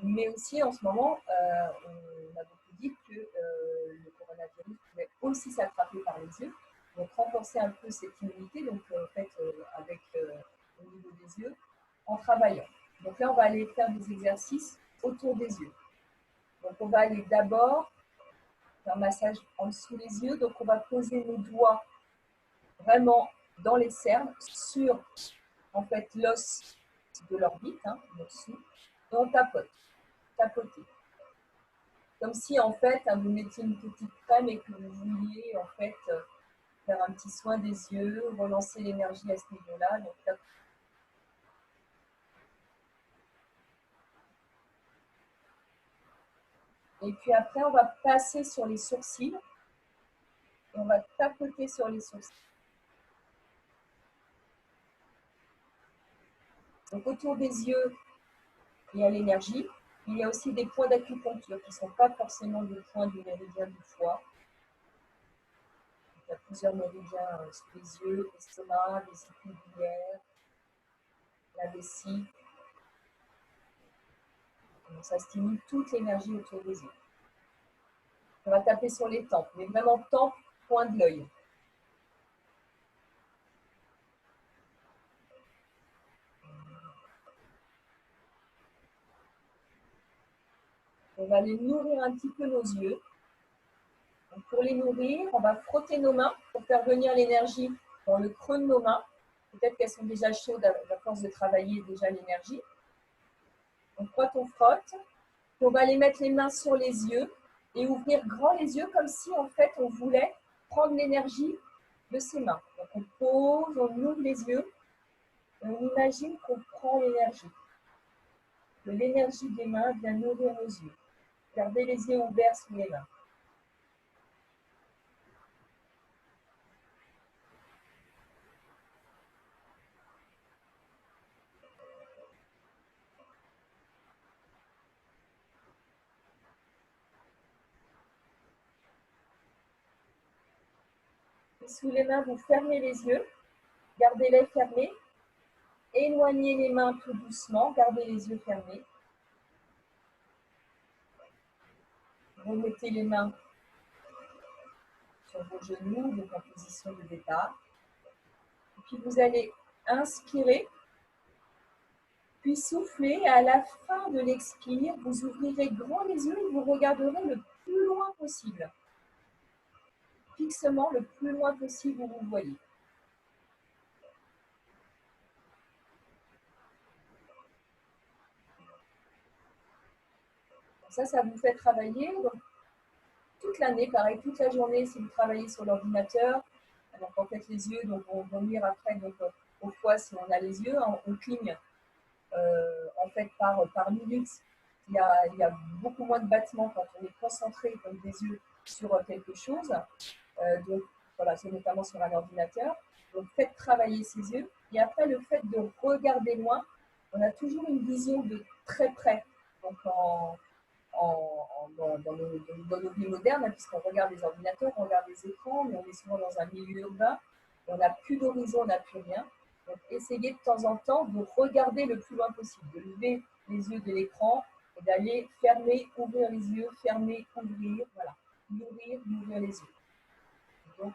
Mais aussi en ce moment, on a beaucoup dit que le coronavirus pouvait aussi s'attraper par les yeux. Donc renforcer un peu cette immunité, donc en fait avec au niveau des yeux, en travaillant. Donc là on va aller faire des exercices autour des yeux. Donc on va aller d'abord un massage en dessous des yeux. Donc, on va poser nos doigts vraiment dans les cernes, sur en fait l'os de l'orbite, hein, dessous, et on tapote, tapoter. Comme si en fait vous mettiez une petite crème et que vous vouliez en fait faire un petit soin des yeux, relancer l'énergie à ce niveau-là. Donc, et puis après, on va passer sur les sourcils. Et on va tapoter sur les sourcils. Donc autour des yeux, il y a l'énergie. Il y a aussi des points d'acupuncture qui ne sont pas forcément des points du méridien du foie. Il y a plusieurs méridiens sous les yeux, estomac, vésicule biliaire, la vessie. Donc ça stimule toute l'énergie autour des yeux. On va taper sur les tempes, mais vraiment tempes, point de l'œil. On va aller nourrir un petit peu nos yeux. Donc pour les nourrir, on va frotter nos mains pour faire venir l'énergie dans le creux de nos mains. Peut-être qu'elles sont déjà chaudes à force de travailler déjà l'énergie. On frotte, on va aller mettre les mains sur les yeux et ouvrir grand les yeux comme si en fait on voulait prendre l'énergie de ses mains. Donc on pose, on ouvre les yeux et on imagine qu'on prend l'énergie. Que l'énergie des mains vient nourrir nos yeux. Gardez les yeux ouverts sous les mains. Et sous les mains, vous fermez les yeux. Gardez-les fermés. Éloignez les mains tout doucement. Gardez les yeux fermés. Remettez les mains sur vos genoux, donc en position de départ. Et puis vous allez inspirer, puis souffler. Et à la fin de l'expire, vous ouvrirez grand les yeux et vous regarderez le plus loin possible. Fixement, le plus loin possible où vous voyez. Ça vous fait travailler. Donc, toute l'année, pareil, toute la journée, si vous travaillez sur l'ordinateur. Donc, en fait, les yeux donc, vont venir après, donc, au foie, si on a les yeux, on cligne en fait par minute. Il y a beaucoup moins de battements quand on est concentré comme des yeux sur quelque chose. Donc, voilà, c'est notamment sur un ordinateur. Donc, faites travailler ses yeux. Et après, le fait de regarder loin, on a toujours une vision de très près. Donc, dans nos vies modernes, puisqu'on regarde les ordinateurs, on regarde les écrans, mais on est souvent dans un milieu urbain, on n'a plus d'horizon, on n'a plus rien. Donc, essayez de temps en temps de regarder le plus loin possible, de lever les yeux de l'écran et d'aller fermer, ouvrir les yeux, fermer, ouvrir, voilà. Nourrir, ouvrir les yeux. Donc,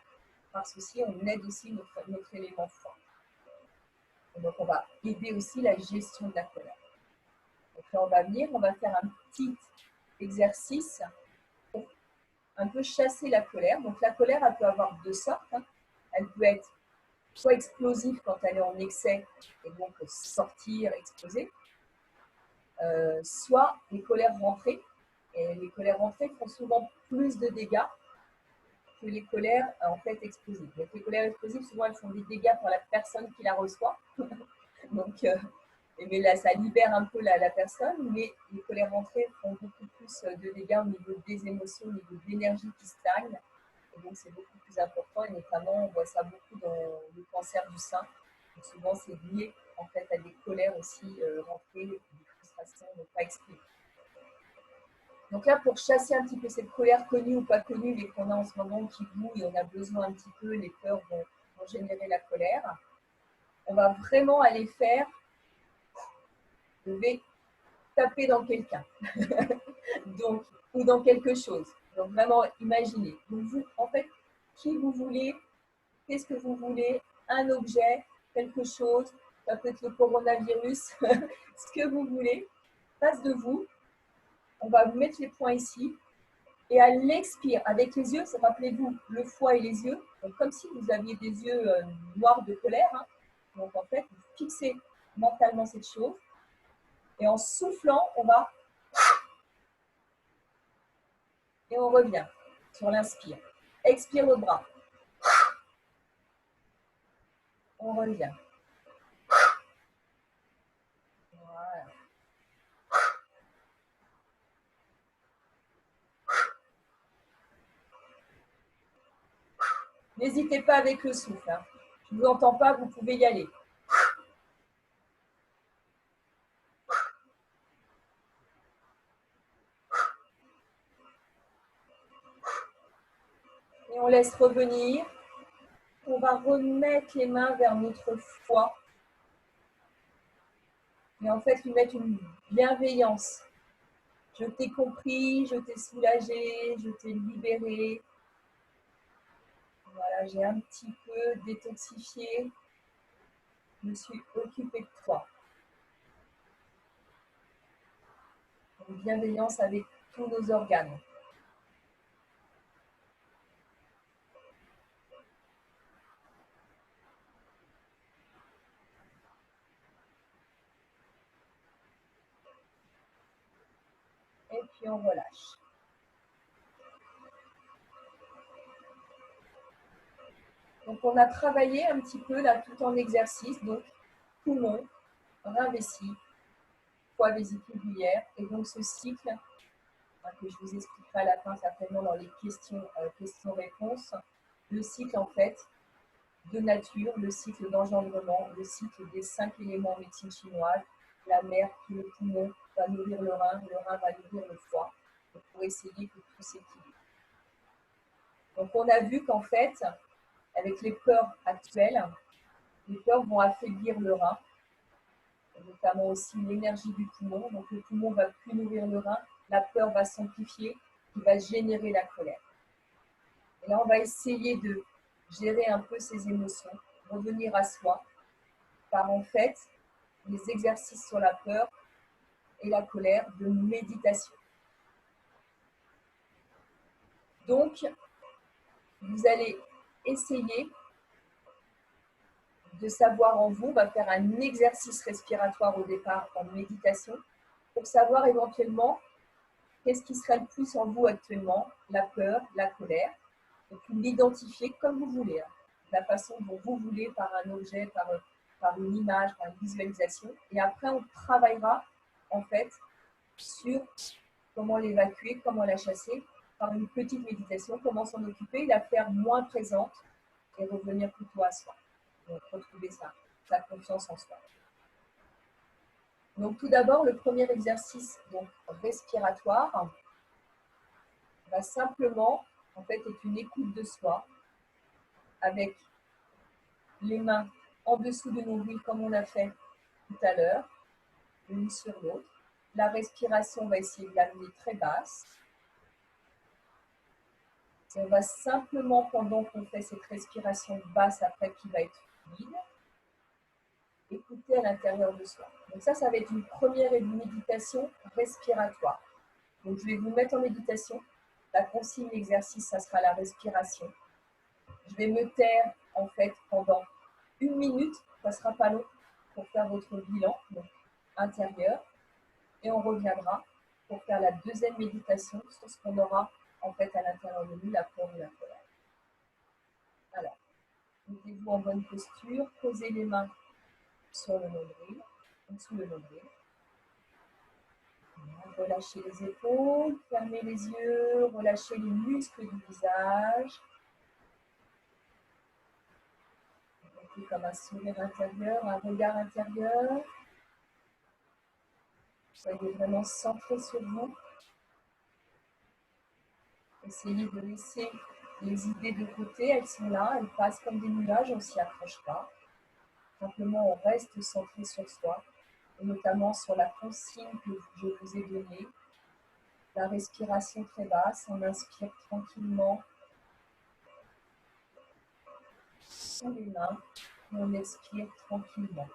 par ceci, on aide aussi notre élément fort. Et donc, on va aider aussi la gestion de la colère. Donc là, on va venir, on va faire un petit exercice pour un peu chasser la colère. Donc la colère, elle peut avoir deux sortes. Elle peut être soit explosive quand elle est en excès et donc sortir, exploser, soit les colères rentrées. Et les colères rentrées font souvent plus de dégâts que les colères en fait explosives. Donc les colères explosives, souvent, elles font des dégâts pour la personne qui la reçoit. Donc, mais là, ça libère un peu la personne, mais les colères rentrées font beaucoup plus de dégâts au niveau des émotions, au niveau de l'énergie qui stagne. Et donc, c'est beaucoup plus important. Et notamment, on voit ça beaucoup dans le cancer du sein. Donc, souvent, c'est lié en fait à des colères aussi rentrées, des frustrations pas exprimées. Donc là, pour chasser un petit peu cette colère connue ou pas connue, mais qu'on a en ce moment qui boue et on a besoin un petit peu, les peurs vont générer la colère. On va vraiment aller faire, je vais taper dans quelqu'un, donc, ou dans quelque chose. Donc vraiment, imaginez. Donc vous, en fait, qui vous voulez, qu'est-ce que vous voulez, un objet, quelque chose, ça peut être le coronavirus, ce que vous voulez, face de vous. On va vous mettre les poings ici. Et à l'expire, avec les yeux, rappelez-vous le foie et les yeux, donc comme si vous aviez des yeux noirs de colère. Donc en fait, vous fixez mentalement cette chose. Et en soufflant, on va et on revient sur l'inspire. Expire le bras. On revient. Voilà. N'hésitez pas avec le souffle. Je ne vous entends pas, vous pouvez y aller. Et on laisse revenir. On va remettre les mains vers notre foie. Et en fait, lui mettre une bienveillance. Je t'ai compris, je t'ai soulagé, je t'ai libéré. Voilà, j'ai un petit peu détoxifié. Je me suis occupée de toi. Une bienveillance avec tous nos organes. Et puis on relâche. Donc on a travaillé un petit peu là tout en exercice, donc poumon, rein vessie, foie vésicule biliaire, et donc ce cycle que je vous expliquerai à la fin certainement dans les questions-réponses, le cycle en fait de nature, le cycle d'engendrement, le cycle des 5 éléments en médecine chinoise, la mer qui le poumon va nourrir le rein va nourrir le foie, pour essayer que tout s'équilibre. Donc on a vu qu'en fait, avec les peurs actuelles, Les peurs vont affaiblir le rein, notamment aussi l'énergie du poumon. Donc le poumon va plus nourrir le rein, la peur va s'amplifier, qui va générer la colère. Et là, on va essayer de gérer un peu ces émotions, revenir à soi, par en fait les exercices sur la peur et la colère de méditation. Donc, vous allez essayer de savoir en vous, on va faire un exercice respiratoire au départ en méditation pour savoir éventuellement qu'est-ce qui serait le plus en vous actuellement, la peur, la colère, et puis l'identifier comme vous voulez, hein, de la façon dont vous voulez, par un objet, par une image, par une visualisation. Et après, on travaillera en fait sur comment l'évacuer, comment la chasser, par une petite méditation, comment s'en occuper, la faire moins présente et revenir plutôt à soi. Donc, retrouver sa confiance en soi. Donc, tout d'abord, le premier exercice donc, respiratoire va simplement, en fait, être une écoute de soi avec les mains en dessous de nombril comme on a fait tout à l'heure, l'une sur l'autre. La respiration, on va essayer de l'amener très basse. Et on va simplement, pendant qu'on fait cette respiration basse après qui va être fluide, écouter à l'intérieur de soi. Donc ça va être une première méditation respiratoire. Donc je vais vous mettre en méditation. La consigne d'exercice, ça sera la respiration. Je vais me taire en fait pendant 1 minute, ça ne sera pas long pour faire votre bilan donc, intérieur. Et on reviendra pour faire la deuxième méditation sur ce qu'on aura en fait à l'intérieur de nous, la peur ou la colère. Alors, mettez-vous en bonne posture, posez les mains sur le nombril, sous le nombril. Relâchez les épaules, fermez les yeux, relâchez les muscles du visage. Comme un sourire intérieur, un regard intérieur. Soyez vraiment centré sur vous. Essayez de laisser les idées de côté, elles sont là, elles passent comme des nuages, on ne s'y accroche pas. Simplement, on reste centré sur soi, et notamment sur la consigne que je vous ai donnée. La respiration très basse, on inspire tranquillement sous les mains, et on expire tranquillement.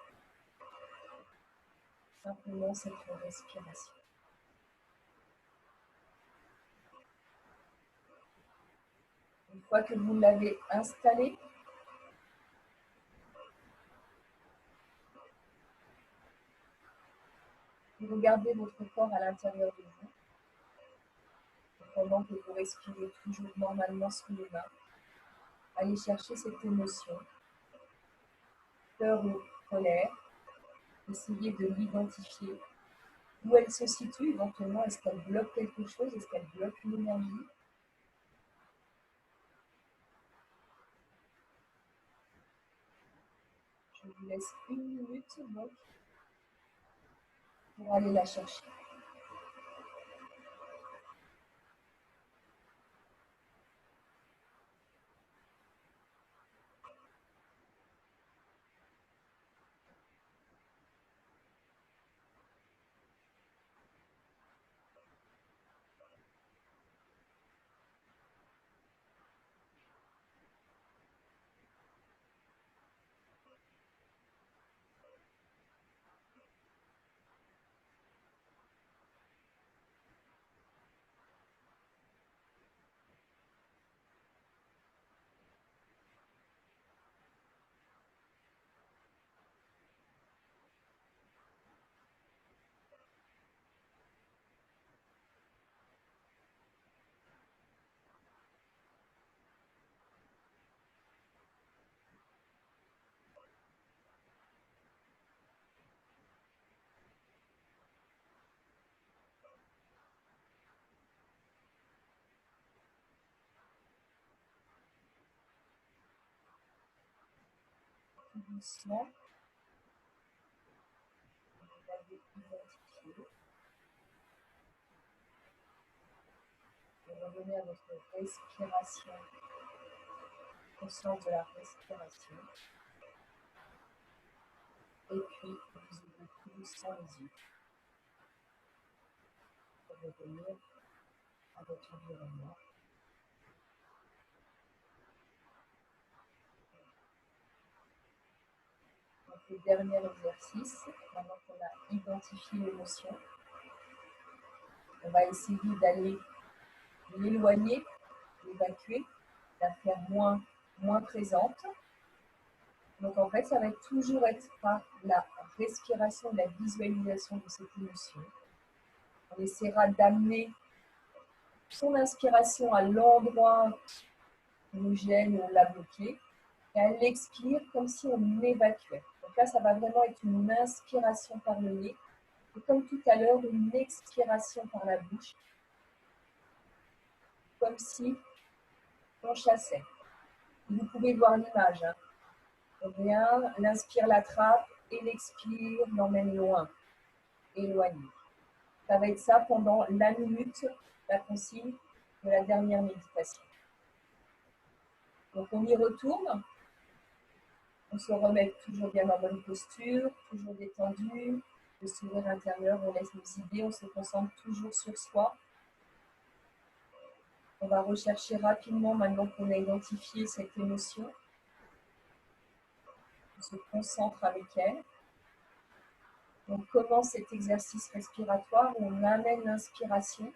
Simplement cette respiration. Une fois que vous l'avez installé, vous regardez votre corps à l'intérieur de vous. Pendant que vous respirez toujours normalement sous les mains, allez chercher cette émotion, peur ou colère. Essayez de l'identifier. Où elle se situe éventuellement, est-ce qu'elle bloque quelque chose, est-ce qu'elle bloque une énergie? Je vous laisse 1 minute donc pour aller la chercher. Doucement, vous l'avez identifié. Et revenez à votre respiration, conscience de la respiration. Et puis, vous ouvrez tout doucement les yeux. Pour revenir à votre environnement. Donc, le dernier exercice, maintenant qu'on a identifié l'émotion, on va essayer d'aller l'éloigner, l'évacuer, la faire moins présente. Donc en fait, ça va toujours être par la respiration, la visualisation de cette émotion. On essaiera d'amener son inspiration à l'endroit qui nous gêne, où on l'a bloqué, et elle l'expire comme si on évacuait. Donc là, ça va vraiment être une inspiration par le nez, et comme tout à l'heure, une expiration par la bouche, comme si on chassait. Vous pouvez voir l'image. Hein. On vient, l'inspire l'attrape, et l'expire l'emmène loin, éloigné. Ça va être ça pendant la minute, la consigne de la dernière méditation. Donc on y retourne. On se remet toujours bien en bonne posture, toujours détendu, le sourire intérieur, on laisse nos idées, on se concentre toujours sur soi. On va rechercher rapidement, maintenant qu'on a identifié cette émotion, on se concentre avec elle. On commence cet exercice respiratoire où on amène l'inspiration,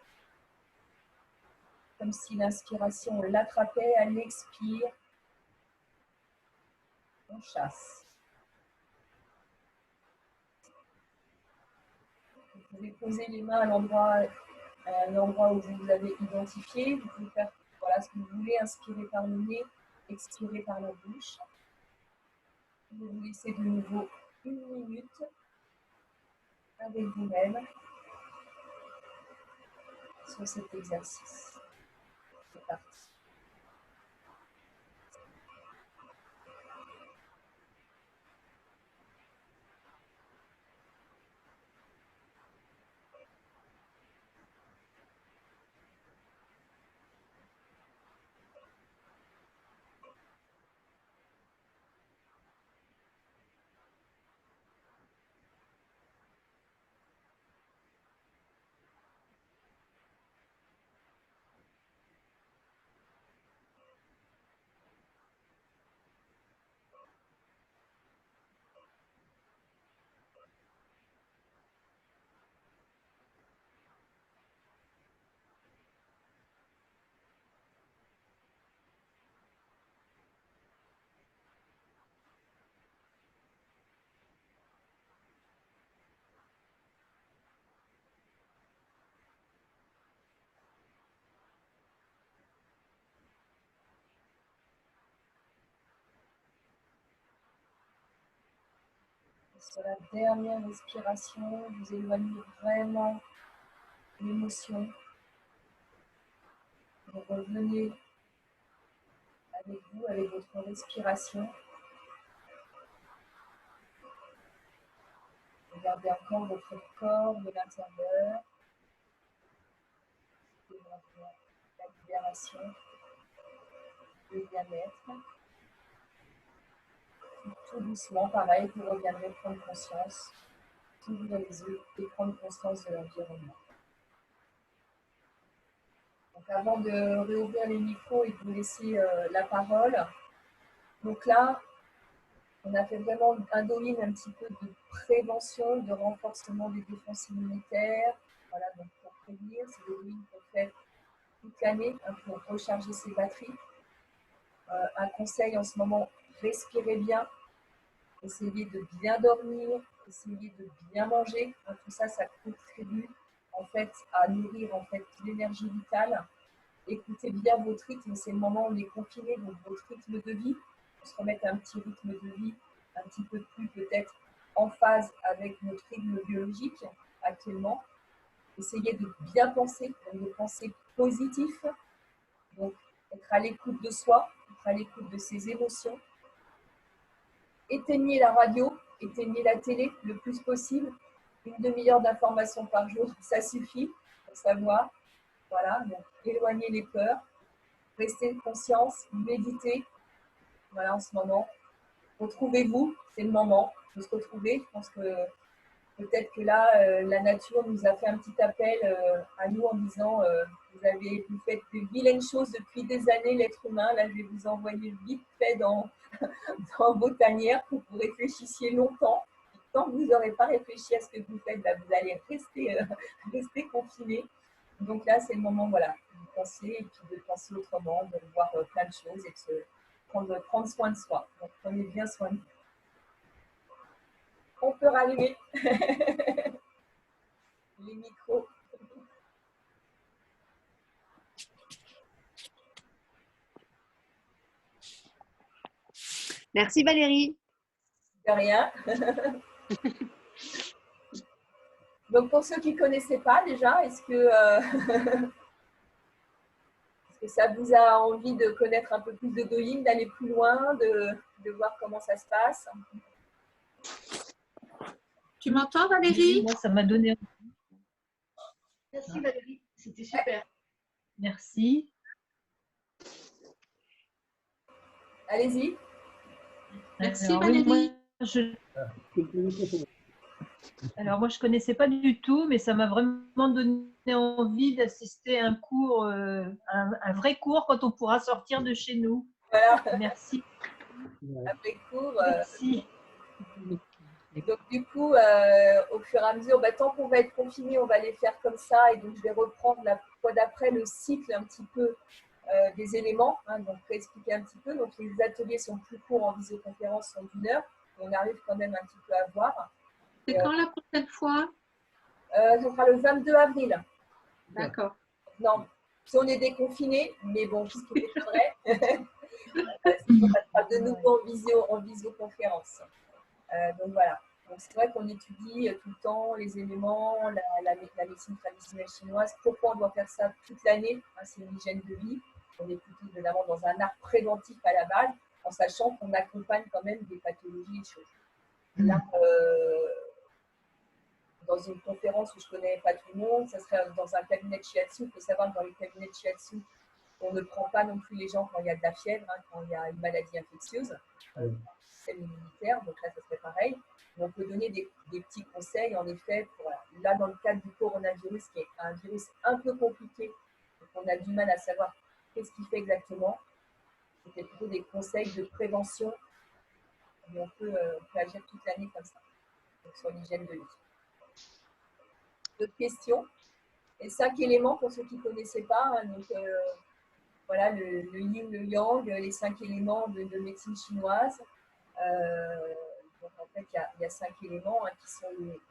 comme si l'inspiration, on l'attrapait, elle expire, on chasse. Vous pouvez poser les mains à un endroit où vous avez identifié. Vous pouvez faire voilà, ce que vous voulez, inspirer par le nez, expirer par la bouche. Je vais vous laisser de nouveau 1 minute avec vous-même sur cet exercice. C'est parti. Sur la dernière respiration, vous éloignez vraiment l'émotion. Vous revenez avec vous, avec votre respiration. Regardez encore votre corps de l'intérieur. La libération, le bien-être. Tout doucement, pareil, vous reviendrez prendre conscience, ouvrir les yeux et prendre conscience de l'environnement. Donc avant de réouvrir les micros et de vous laisser la parole, donc là, on a fait vraiment un domaine un petit peu de prévention, de renforcement des défenses immunitaires. Voilà, donc pour prévenir, c'est des domaines qu'on fait toute l'année pour recharger ses batteries. Un conseil en ce moment, respirez bien, essayez de bien dormir, essayez de bien manger. Tout ça, ça contribue en fait à nourrir en fait l'énergie vitale. Écoutez bien votre rythme, c'est le moment où on est confiné, donc votre rythme de vie, on se remettre à un petit rythme de vie un petit peu plus peut-être en phase avec notre rythme biologique actuellement. Essayez de bien penser, de penser positif, donc être à l'écoute de soi, être à l'écoute de ses émotions. Éteignez la radio, éteignez la télé le plus possible. Une demi-heure d'information par jour, ça suffit pour savoir. Voilà, donc éloignez les peurs, restez conscience, méditez. Voilà, en ce moment, retrouvez-vous, c'est le moment. de se retrouver. Je pense que peut-être que là, la nature nous a fait un petit appel à nous en disant vous faites de vilaines choses depuis des années, l'être humain. Là, je vais vous envoyer vite fait dans vos tanières pour que vous réfléchissiez longtemps. Tant que vous n'aurez pas réfléchi à ce que vous faites, vous allez rester confiné. Donc là, c'est le moment voilà, de penser et puis de penser autrement, de voir plein de choses et de se prendre soin de soi. Donc, prenez bien soin de vous. On peut rallumer les micros. Merci Valérie. De rien. Donc, pour ceux qui ne connaissaient pas déjà, est-ce que ça vous a envie de connaître un peu plus de Douyin, d'aller plus loin, de voir comment ça se passe? Tu m'entends Valérie? Moi, ça m'a donné envie. Merci Valérie, c'était super. Merci. Allez-y. Merci Alors, Valérie. oui, moi, je connaissais pas du tout, mais ça m'a vraiment donné envie d'assister à un cours, un vrai cours quand on pourra sortir de chez nous. Voilà. Merci. Après cours. Merci. Donc, du coup, au fur et à mesure, tant qu'on va être confiné, on va les faire comme ça. Et donc, je vais reprendre la fois d'après le cycle un petit peu des éléments. Donc, pour expliquer un petit peu. Donc, les ateliers sont plus courts en visioconférence, sont d'1 heure. On arrive quand même un petit peu à voir. C'est quand la prochaine fois? Ça sera le 22 avril. D'accord. Non, si on est déconfiné, mais bon, qu'est-ce qui m'étonnerait? On sera de nouveau en visioconférence. Donc voilà. Donc c'est vrai qu'on étudie tout le temps les éléments, la médecine traditionnelle chinoise. Pourquoi on doit faire ça toute l'année? C'est une hygiène de vie. On est plutôt évidemment dans un art préventif à la base, en sachant qu'on accompagne quand même des pathologies et des choses. Là, dans une conférence où je ne connais pas tout le monde, ça serait dans un cabinet de shiatsu. Il faut savoir que dans les cabinets de shiatsu, on ne prend pas non plus les gens quand il y a de la fièvre, quand il y a une maladie infectieuse, système immunitaire, donc là, ça serait pareil. Mais on peut donner des petits conseils, en effet, là, dans le cadre du coronavirus, qui est un virus un peu compliqué, donc on a du mal à savoir qu'est-ce qu'il fait exactement. C'était plutôt des conseils de prévention, mais on peut agir toute l'année comme ça, donc sur l'hygiène de vie. D'autres questions? Et 5 éléments pour ceux qui ne connaissaient pas. Donc, voilà, le yin, le yang, les 5 éléments de médecine chinoise. Donc, en fait, il y a 5 éléments qui sont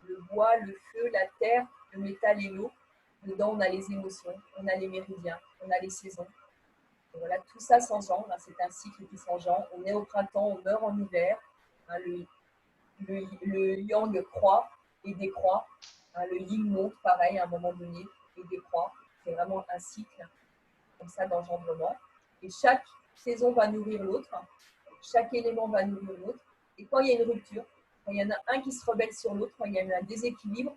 le bois, le feu, la terre, le métal et l'eau. Dedans, on a les émotions, on a les méridiens, on a les saisons. Et voilà, tout ça s'engendre. C'est un cycle qui s'engendre. On est au printemps, on meurt en hiver. Le yang croît et décroît. Le yin monte, pareil, à un moment donné, et décroît. C'est vraiment un cycle comme ça d'engendrement. Et chaque saison va nourrir l'autre. Chaque élément va nourrir l'autre. Et quand il y a une rupture, quand il y en a un qui se rebelle sur l'autre, quand il y a un déséquilibre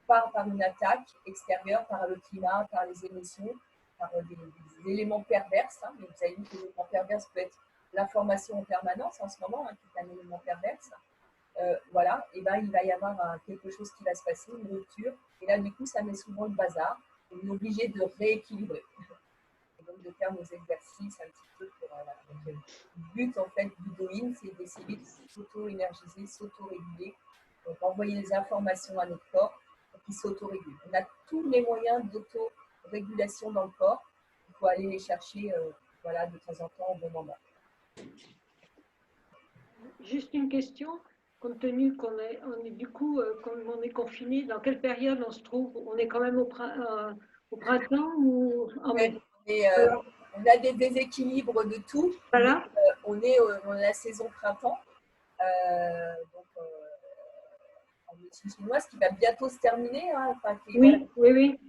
par une attaque extérieure, par le climat, par les émotions, par des éléments pervers. Mais vous avez vu que l'élément pervers peut être l'information en permanence en ce moment, qui est un élément pervers. Voilà, et il va y avoir quelque chose qui va se passer, une rupture. Et là, du coup, ça met souvent le bazar. On est obligé de rééquilibrer. Et donc, de faire nos exercices un petit peu pour. Donc, le but, en fait, du Douyin, c'est d'essayer de s'auto-énergiser, s'auto-réguler. Donc, envoyer des informations à notre corps pour qu'il s'auto-régule. On a tous les moyens d'auto-régulation dans le corps. Il faut aller les chercher de temps en temps au bon moment. Juste une question. Compte tenu qu'on est du coup, comme on est confiné, dans quelle période on se trouve? On est quand même au printemps ou en mai? On a des déséquilibres de tout. Voilà. On est dans la saison printemps, en médecine chinoise, qui va bientôt se terminer. Oui.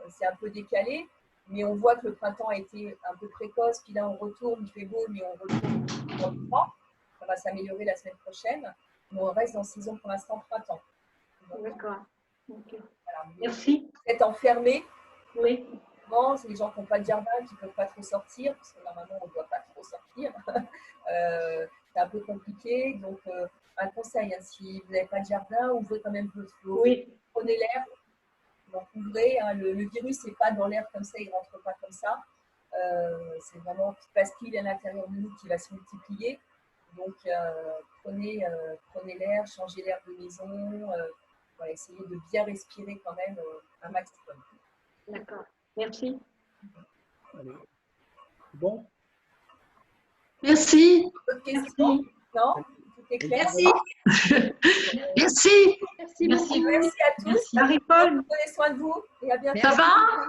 C'est un peu décalé, mais on voit que le printemps a été un peu précoce, puis là on retourne, il fait beau, mais on retourne dans le froid. Ça va s'améliorer la semaine prochaine, mais on reste en saison pour l'instant printemps. D'accord. Okay. Voilà. Merci. Vous êtes enfermés. Oui. Bon, c'est les gens qui n'ont pas de jardin, qui ne peuvent pas trop sortir, parce que normalement, on ne doit pas trop sortir. C'est un peu compliqué. Donc, un conseil, hein, si vous n'avez pas de jardin, ouvrez quand même vos Oui, prenez l'air. Donc ouvrez, hein, le virus n'est pas dans l'air comme ça, il ne rentre pas comme ça. C'est vraiment parce qu'il est à l'intérieur de nous qui va se multiplier. Donc prenez l'air, changez l'air de maison, voilà, essayez de bien respirer quand même un maximum. d'accord. Merci. Allez. Bon, Merci. D'autres questions? Non? Tout est clair? Merci. Merci. Merci à tous. Marie-Paul. Prenez soin de vous et à bientôt. Ça va?